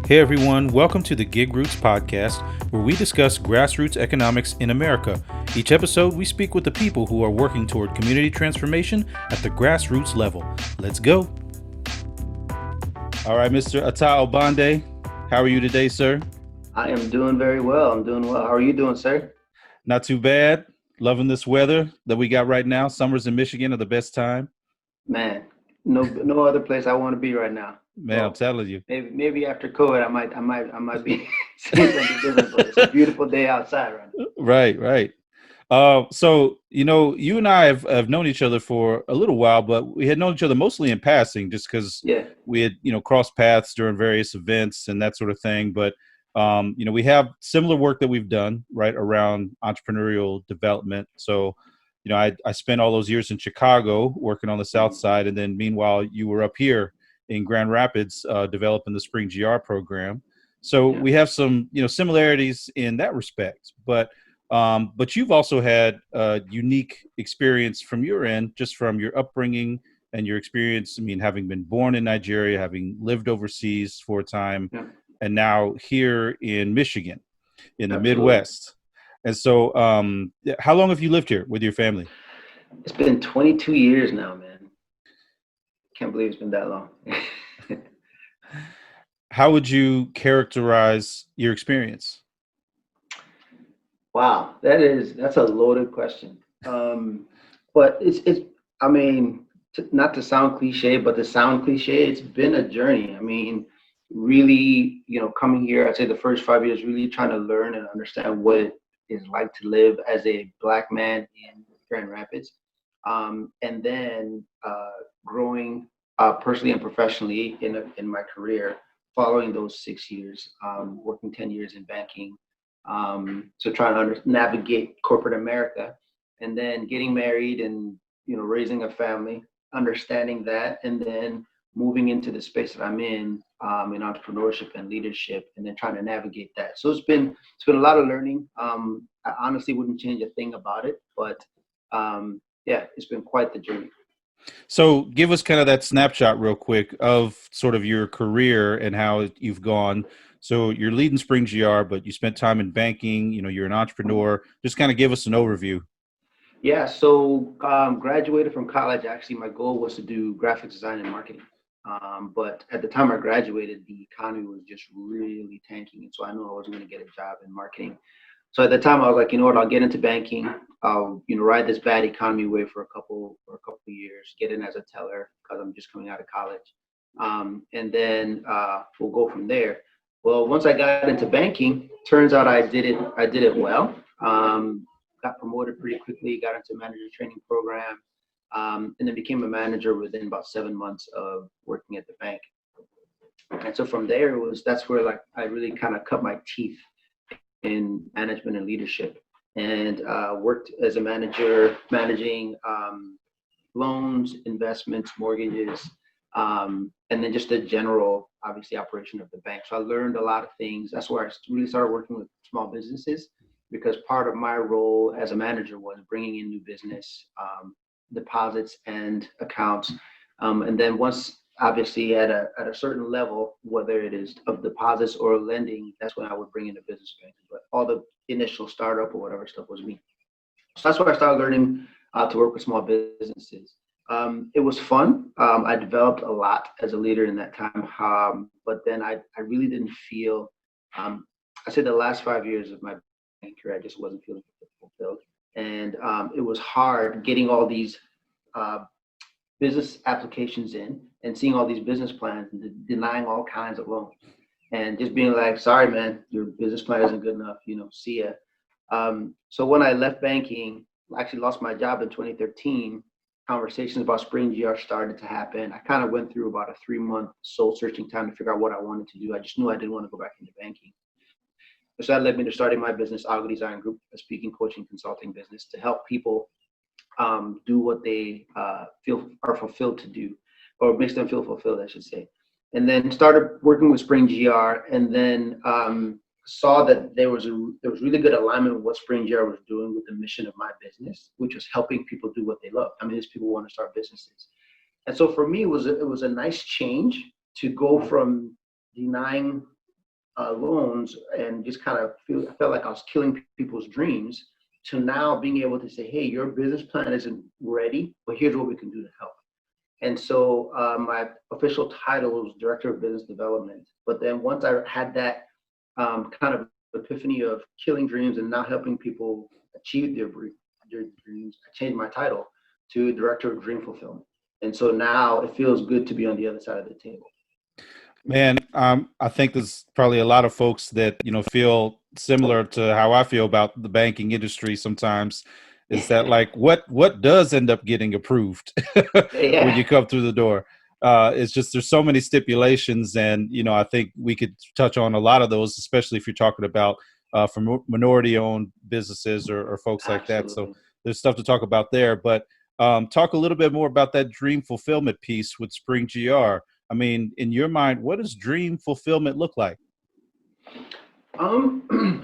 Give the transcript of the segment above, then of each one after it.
Hey everyone, welcome to the GigRoots podcast, where we discuss grassroots economics in America. Each episode, we speak with the people who are working toward community transformation at the grassroots level. Let's go. All right, Mr. Attah Obande, how are you today, sir? I am doing very well. I'm doing well. How are you doing, sir? Not too bad. Loving this weather that we got right now. Summers in Michigan are the best time. Man, no other place I want to be right now. Man, I'm Well, telling you. maybe after COVID, I might be seeing something different. But it's a beautiful day outside right now. Right. You and I have known each other for a little while, but we had known each other mostly in passing just because Yeah, we had, crossed paths during various events and that sort of thing. But, we have similar work that we've done right around entrepreneurial development. So, I spent all those years in Chicago working on the South Side. And then meanwhile, you were up here in Grand Rapids developing the SpringGR program. So yeah, we have some, similarities in that respect. But you've also had a unique experience from your end, just from your upbringing and your experience. I mean, having been born in Nigeria, having lived overseas for a time, yeah. and now here in Michigan, in the Absolutely. Midwest. And so, how long have you lived here with your family? It's been 22 years now, man. Can't believe it's been that long. How would you characterize your experience? Wow, that's a loaded question. But it's I mean, not to sound cliche, but to sound cliche, it's been a journey. I mean, really, coming here, I'd say the first 5 years, really trying to learn and understand what it is like to live as a Black man in Grand Rapids, and then growing personally and professionally in my career, following those 6 years, working 10 years in banking, so trying to navigate corporate America, and then getting married and raising a family, understanding that, and then moving into the space that I'm in entrepreneurship and leadership, and then trying to navigate that. So it's been a lot of learning. I honestly wouldn't change a thing about it, but yeah, it's been quite the journey. So give us kind of that snapshot real quick of sort of your career and how you've gone. So you're leading SpringGR, but you spent time in banking, you're an entrepreneur. Just kind of give us an overview. Yeah, so graduated from college. Actually, my goal was to do graphic design and marketing. But at the time I graduated, the economy was just really tanking. And so I knew I wasn't going to get a job in marketing. So at the time I was like, you know what, I'll get into banking. I'll, ride this bad economy wave for a couple of years, get in as a teller because I'm just coming out of college. And then we'll go from there. Well, once I got into banking, turns out I did it well. Got promoted pretty quickly, got into a manager training program, and then became a manager within about 7 months of working at the bank. And so from there, that's where like I really kind of cut my teeth in management and leadership, and worked as a manager, managing loans, investments, mortgages, and then just the general, obviously, operation of the bank. So I learned a lot of things. That's where I really started working with small businesses, because part of my role as a manager was bringing in new business, deposits and accounts. And then once, obviously, at a certain level, whether it is of deposits or lending, that's when I would bring in a business bank. But all the initial startup or whatever stuff was me. So that's where I started learning to work with small businesses. It was fun. I developed a lot as a leader in that time. But then I really didn't feel, I say the last 5 years of my career, I just wasn't feeling fulfilled. And it was hard getting all these business applications in and seeing all these business plans and denying all kinds of loans and just being like, sorry, man, your business plan isn't good enough, see ya. So when I left banking, I actually lost my job in 2013. Conversations about SpringGR started to happen. I kind of went through about a 3-month soul searching time to figure out what I wanted to do. I just knew I didn't want to go back into banking. So that led me to starting my business, Agri Design Group, a speaking, coaching, consulting business to help people do what they feel are fulfilled to do, or makes them feel fulfilled, I should say. And then started working with SpringGR, and then saw that there was really good alignment with what SpringGR was doing with the mission of my business, which was helping people do what they love. I mean, these people want to start businesses. And so for me, it was a nice change to go from denying loans and just kind of I felt like I was killing people's dreams, to now being able to say, hey, your business plan isn't ready, but here's what we can do to help. And so my official title was Director of Business Development. But then once I had that kind of epiphany of killing dreams and now helping people achieve their dreams, I changed my title to Director of Dream Fulfillment. And so now it feels good to be on the other side of the table. Man, I think there's probably a lot of folks that, feel similar to how I feel about the banking industry sometimes, is that like what does end up getting approved when you come through the door? It's just there's so many stipulations, and I think we could touch on a lot of those, especially if you're talking about for minority-owned businesses or folks like that. So there's stuff to talk about there. But talk a little bit more about that dream fulfillment piece with SpringGR. I mean, in your mind, what does dream fulfillment look like?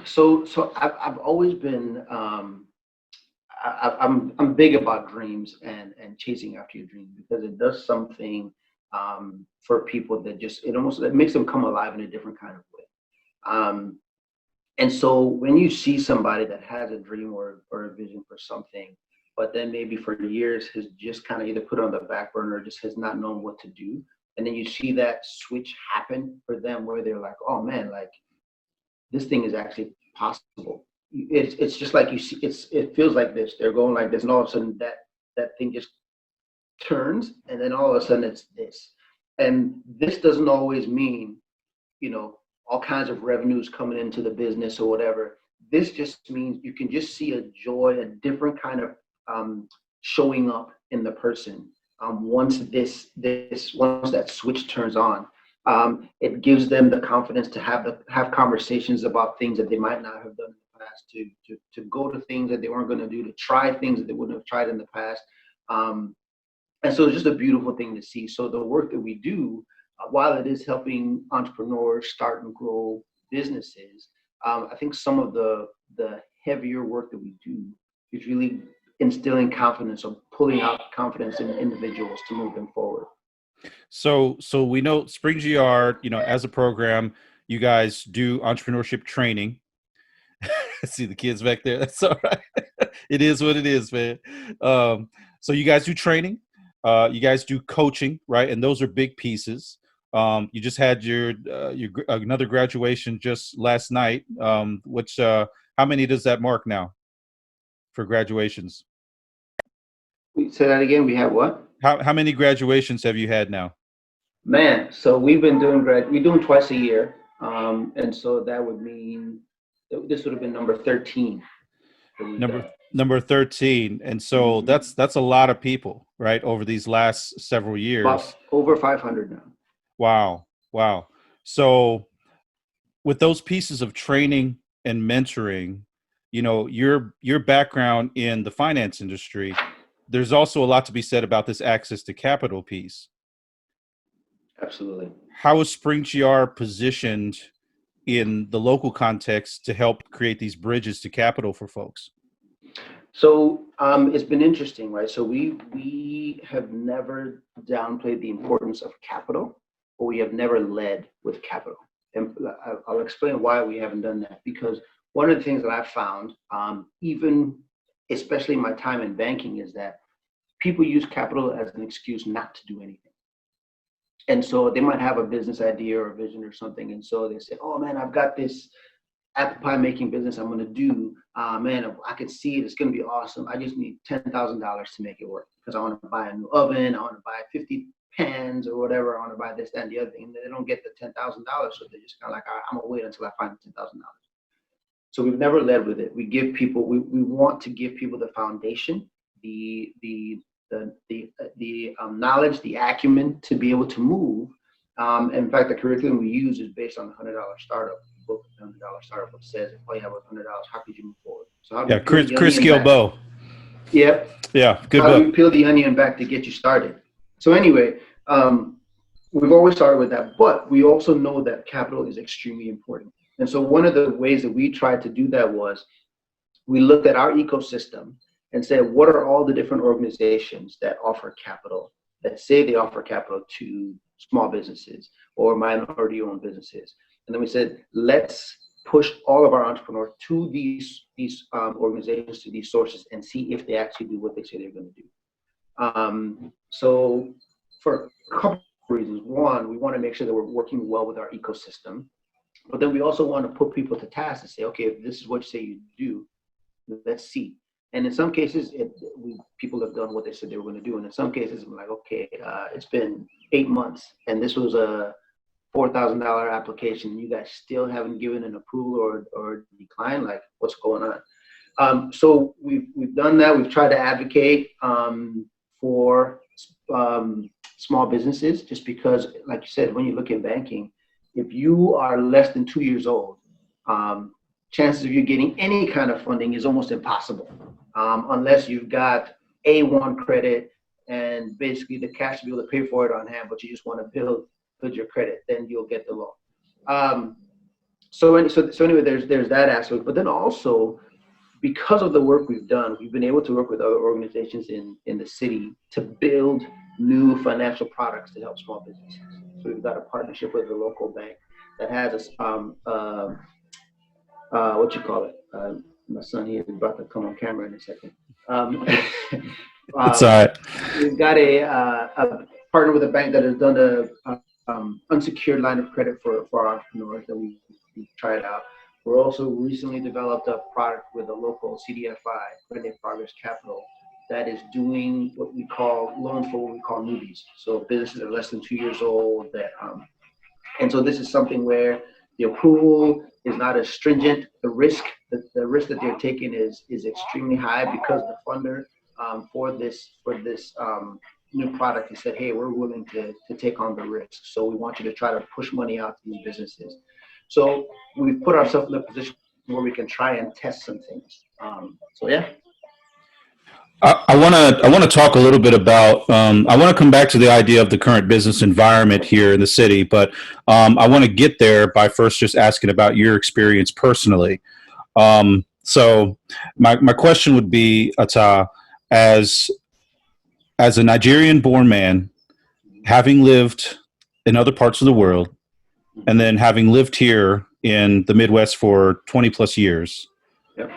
So I've always been I'm big about dreams and chasing after your dreams, because it does something for people that it makes them come alive in a different kind of way. And so when you see somebody that has a dream or a vision for something, but then maybe for years has just kind of either put it on the back burner or just has not known what to do, and then you see that switch happen for them where they're like, oh man, like this thing is actually possible. It's just like you see, it feels like this. They're going like this, and all of a sudden that thing just turns, and then all of a sudden it's this. And this doesn't always mean, all kinds of revenues coming into the business or whatever. This just means you can just see a joy, a different kind of showing up in the person. Once that switch turns on, it gives them the confidence to have conversations about things that they might not have done in the past, to go to things that they weren't going to do, to try things that they wouldn't have tried in the past. And so it's just a beautiful thing to see. So the work that we do, while it is helping entrepreneurs start and grow businesses, I think some of the heavier work that we do is really instilling confidence or pulling out confidence in individuals to move them forward. So we know SpringGR, as a program, you guys do entrepreneurship training. See the kids back there. That's all right. It is what it is, man. So you guys do training, you guys do coaching, right? And those are big pieces. You just had your another graduation just last night. Which how many does that mark now for graduations? Say that again. We have what? How many graduations have you had now? Man, so we've been doing we're doing twice a year, and so that would mean this would have been number 13. Number 13, and so that's a lot of people, right? Over these last several years, about over 500 now. Wow. So with those pieces of training and mentoring, your background in the finance industry, there's also a lot to be said about this access to capital piece. Absolutely. How is SpringGR positioned in the local context to help create these bridges to capital for folks? So it's been interesting, right? So we have never downplayed the importance of capital, but we have never led with capital. And I'll explain why we haven't done that. Because one of the things that I've found, even especially in my time in banking, is that people use capital as an excuse not to do anything. And so they might have a business idea or a vision or something, and so they say, oh man, I've got this apple pie making business I'm going to do. Man, I can see it. It's going to be awesome. I just need $10,000 to make it work, because I want to buy a new oven. I want to buy 50 pans or whatever. I want to buy this, that, and the other thing. And they don't get the $10,000. So they're just kind of like, all right, I'm going to wait until I find the $10,000. So we've never led with it. We give people, we want to give people the foundation, the knowledge, the acumen to be able to move. In fact, the curriculum we use is based on the $100 startup book. The $100 startup book says, if all you have was $100, how could you move forward? So how Chris Gilbo. Yep. Yeah, good how book. do you peel the onion back to get you started? So anyway, we've always started with that, but we also know that capital is extremely important. And so one of the ways that we tried to do that was we looked at our ecosystem and said, what are all the different organizations that offer capital, that say they offer capital to small businesses or minority-owned businesses? And then we said, let's push all of our entrepreneurs to these organizations, to these sources, and see if they actually do what they say they're going to do. So for a couple of reasons. One, we want to make sure that we're working well with our ecosystem, but then we also want to put people to task and say, okay, if this is what you say you do, let's see. And in some cases, people have done what they said they were going to do. And in some cases, I'm like, okay, it's been 8 months, and this was a $4,000 application. You guys still haven't given an approval or decline. Like, what's going on? So we've done that. We've tried to advocate for small businesses, just because, like you said, when you look at banking, if you are less than 2 years old, chances of you getting any kind of funding is almost impossible, unless you've got A1 credit and basically the cash to be able to pay for it on hand, but you just want to build your credit, then you'll get the loan. So anyway, there's that aspect, but then also, because of the work we've done, we've been able to work with other organizations in the city to build new financial products to help small businesses. So we've got a partnership with a local bank that has what you call it? My son here is about to come on camera in a second. It's all right. We've got a partner with a bank that has done a unsecured line of credit for our entrepreneurs that we've tried out. We're also recently developed a product with a local CDFI, Credit Progress Capital, that is doing what we call loans for what we call newbies. So businesses that are less than 2 years old. And so this is something where the approval is not as stringent. The risk that they're taking is extremely high, because the funder for this new product has said, hey, we're willing to take on the risk. So we want you to try to push money out to these businesses. So we've put ourselves in a position where we can try and test some things. So yeah. I want to talk a little bit about. I want to come back to the idea of the current business environment here in the city, but I want to get there by first just asking about your experience personally. So my question would be, Attah, as a Nigerian-born man, having lived in other parts of the world, and then having lived here in the Midwest for 20 plus years, Yep.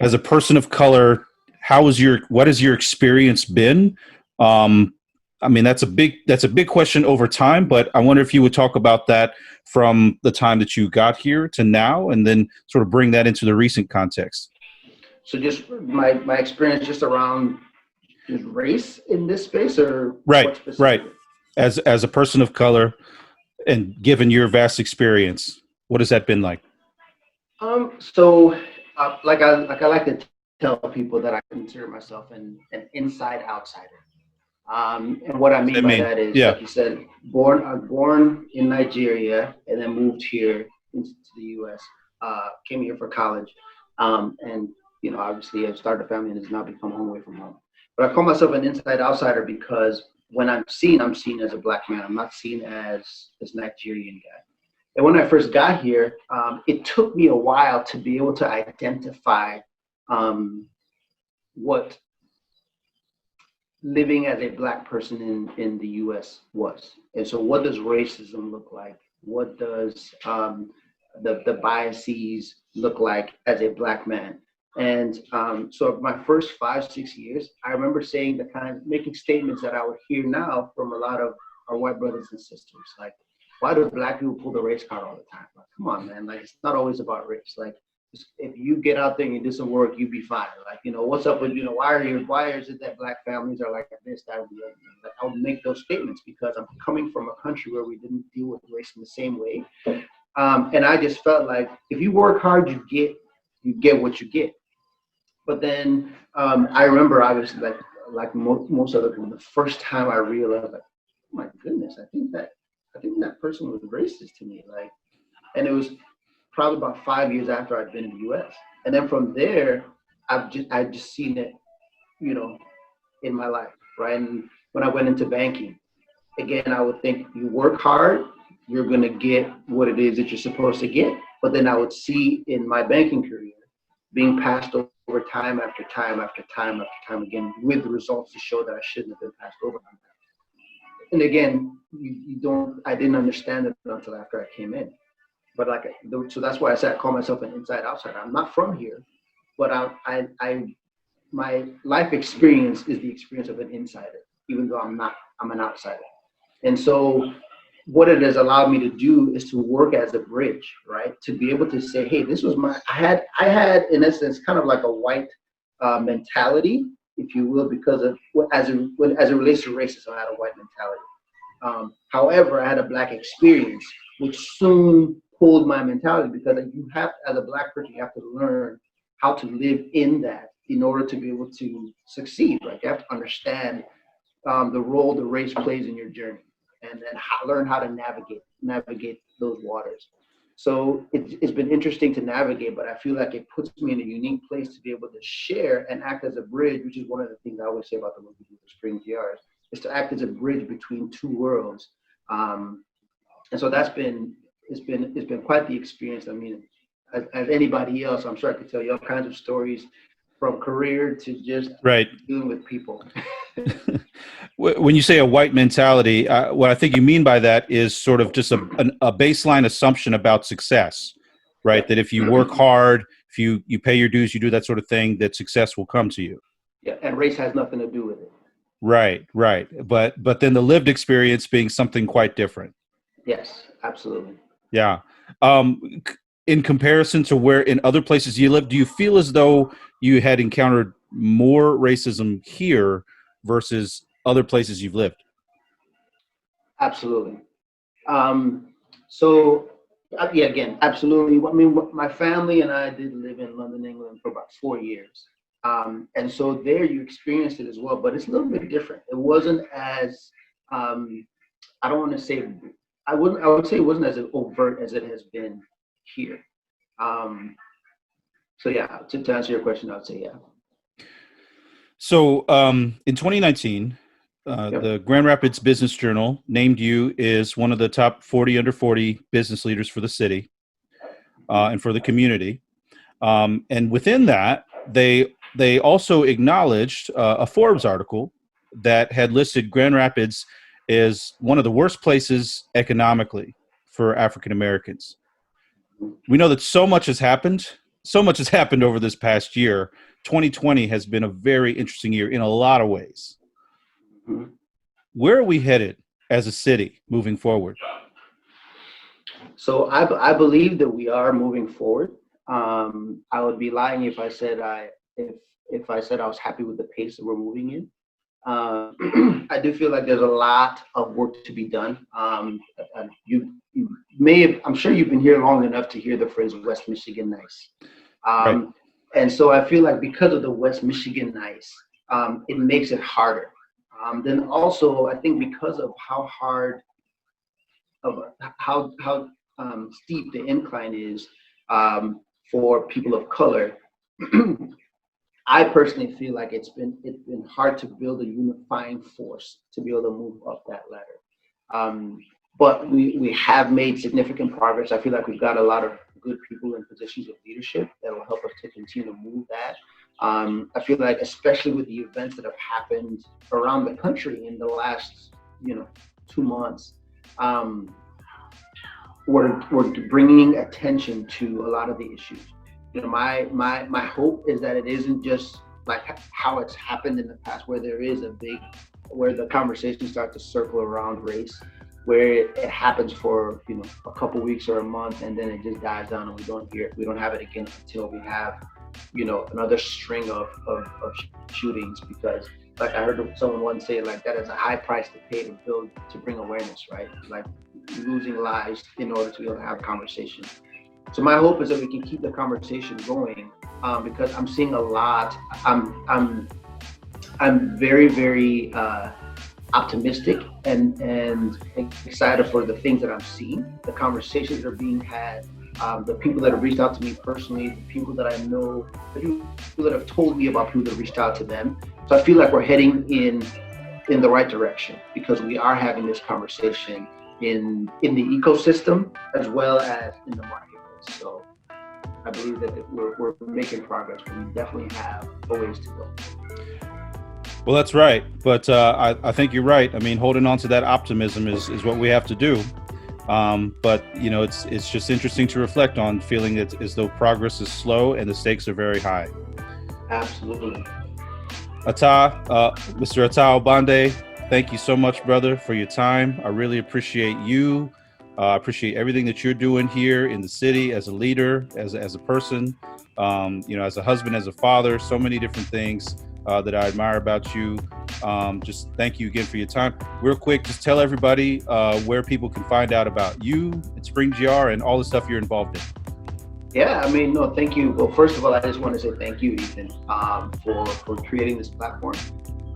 as a person of color, what has your experience been? I mean, that's a big question over time, but I wonder if you would talk about that from the time that you got here to now, and then sort of bring that into the recent context. So just my experience just around race in this space, or right. As a person of color, and given your vast experience, what has that been like? So like I like to tell people that I consider myself an inside outsider. And what I mean by that is, like you said, born in Nigeria and then moved here into the U.S. Came here for college, and obviously I've started a family and has now become home away from home. But I call myself an inside outsider because when I'm seen as a black man. I'm not seen as this Nigerian guy. And when I first got here, it took me a while to be able to identify what living as a black person in the U.S. was. And so what does racism look like? What does the biases look like as a black man? And so my first 5-6 years, I remember saying making statements that I would hear now from a lot of our white brothers and sisters, like, why do black people pull the race card all the time? Like, come on, man, like, it's not always about race. Like, if you get out there and you do some work, you be fine. Like, what's up with, why is it that black families are like this, that, or the other? Like, I would make those statements because I'm coming from a country where we didn't deal with race in the same way. And I just felt like if you work hard, you get what you get. But then I remember, obviously, like most other people, the first time I realized, like, oh my goodness, I think that person was racist to me. Like, and it was probably about 5 years after I'd been in the U.S. And then from there, I've just seen it, in my life, right? And when I went into banking, again, I would think you work hard, you're going to get what it is that you're supposed to get. But then I would see in my banking career being passed over time after time after time after time again, with the results to show that I shouldn't have been passed over. And again, I didn't understand it until after I came in. but so that's why I said I call myself an inside outsider. I'm not from here, but my life experience is the experience of an insider, even though I'm an outsider. And so what it has allowed me to do is to work as a bridge, right? To be able to say, hey, this was I had in essence kind of like a white mentality, if you will, because of as it relates to racism, I had a white mentality. However, I had a Black experience, which soon pulled my mentality, because you have, as a Black person, you have to learn how to live in that in order to be able to succeed. Right? You have to understand the role the race plays in your journey, and then learn how to navigate those waters. So it's been interesting to navigate, but I feel like it puts me in a unique place to be able to share and act as a bridge, which is one of the things I always say about the work we do with SpringGR, is to act as a bridge between two worlds. And so it's been quite the experience. I mean, as anybody else, I'm sure I could tell you all kinds of stories, from career to just dealing with people. When you say a white mentality, what I think you mean by that is sort of just a baseline assumption about success, right? That if you work hard, if you pay your dues, you do that sort of thing, that success will come to you. Yeah, and race has nothing to do with it. Right. But then the lived experience being something quite different. Yes, absolutely. Yeah. In comparison to where in other places you live, do you feel as though you had encountered more racism here versus other places you've lived? Absolutely. Again, absolutely. I mean, my family and I did live in London, England for about 4 years. And so there you experienced it as well, but it's a little bit different. It wasn't as, I don't want to say, I would say it wasn't as overt as it has been here. So yeah, to answer your question, I would say yeah. So in 2019, the Grand Rapids Business Journal named you as one of the top 40 under 40 business leaders for the city and for the community. And within that, they also acknowledged a Forbes article that had listed Grand Rapids as one of the worst places economically for African Americans. We know that so much has happened over this past year. 2020 has been a very interesting year in a lot of ways. Mm-hmm. Where are we headed as a city moving forward? So I believe that we are moving forward. I would be lying if I said I was happy with the pace that we're moving in. I do feel like there's a lot of work to be done. You may have, I'm sure you've been here long enough to hear the phrase West Michigan nice. Right. And so I feel like because of the West Michigan nice, it makes it harder. Then also I think because of how steep the incline is for people of color, I personally feel like it's been hard to build a unifying force to be able to move up that ladder. But we have made significant progress. I feel like we've got a lot of good people in positions of leadership that will help us to continue to move that. I feel like, especially with the events that have happened around the country in the last 2 months, we're bringing attention to a lot of the issues. My hope is that it isn't just like how it's happened in the past, where where the conversations start to circle around race, where it happens for a couple weeks or a month, and then it just dies down and we don't have it again until we have another string of shootings. Because like I heard someone once say, like, that is a high price to pay to bring awareness, right? Like losing lives in order to be able to have a conversation. So my hope is that we can keep the conversation going, because I'm seeing a lot. I'm very, very optimistic and excited for the things that I'm seeing, the conversations that are being had, the people that have reached out to me personally, the people that I know, the people that have told me about people that reached out to them. So I feel like we're heading in the right direction, because we are having this conversation in the ecosystem as well as in the marketplace. So I believe that we're making progress, but we definitely have a ways to go. Well, that's right. But I think you're right. I mean, holding on to that optimism is what we have to do. But it's just interesting to reflect on, feeling that as though progress is slow and the stakes are very high. Absolutely. Mr. Attah Obande, thank you so much, brother, for your time. I really appreciate you. I appreciate everything that you're doing here in the city as a leader, as a person, as a husband, as a father, so many different things that I admire about you. Just thank you again for your time. Real quick, just tell everybody where people can find out about you and SpringGR and all the stuff you're involved in. Yeah, no, thank you. Well, first of all, I just want to say thank you, Ethan, for creating this platform.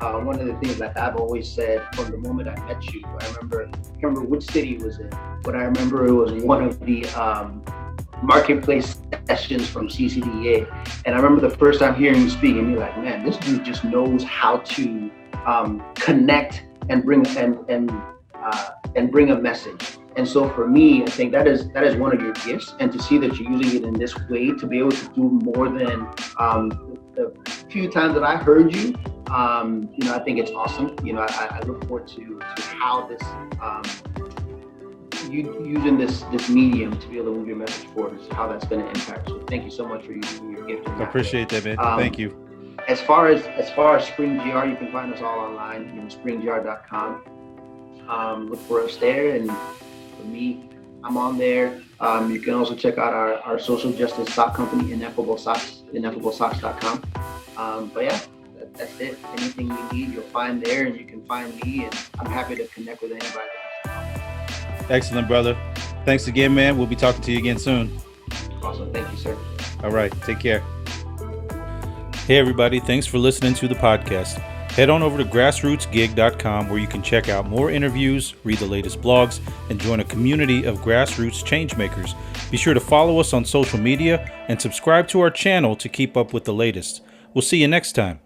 One of the things that I've always said from the moment I met you, I can't remember which city it was in, but I remember it was one of the marketplace sessions from CCDA. And I remember the first time hearing you speak and be like, man, this dude just knows how to connect and bring a message. And so for me, I think that is one of your gifts, and to see that you're using it in this way to be able to do more than the few times that I heard you, I think it's awesome. I look forward to how this using this medium to be able to move your message forward, is how that's going to impact. So thank you so much for using your gift. I appreciate that, man. Thank you. As far as SpringGR, you can find us all online, SpringGR.com. Look for us there, and for me, I'm on there. You can also check out our social justice sock company, Ineffable Socks, ineffablesocks.com. But yeah, that's it. Anything you need, you'll find there, and you can find me, and I'm happy to connect with anybody. Excellent, brother. Thanks again, man. We'll be talking to you again soon. Awesome. Thank you, sir. All right. Take care. Hey, everybody. Thanks for listening to the podcast. Head on over to grassrootsgig.com, where you can check out more interviews, read the latest blogs, and join a community of grassroots changemakers. Be sure to follow us on social media and subscribe to our channel to keep up with the latest. We'll see you next time.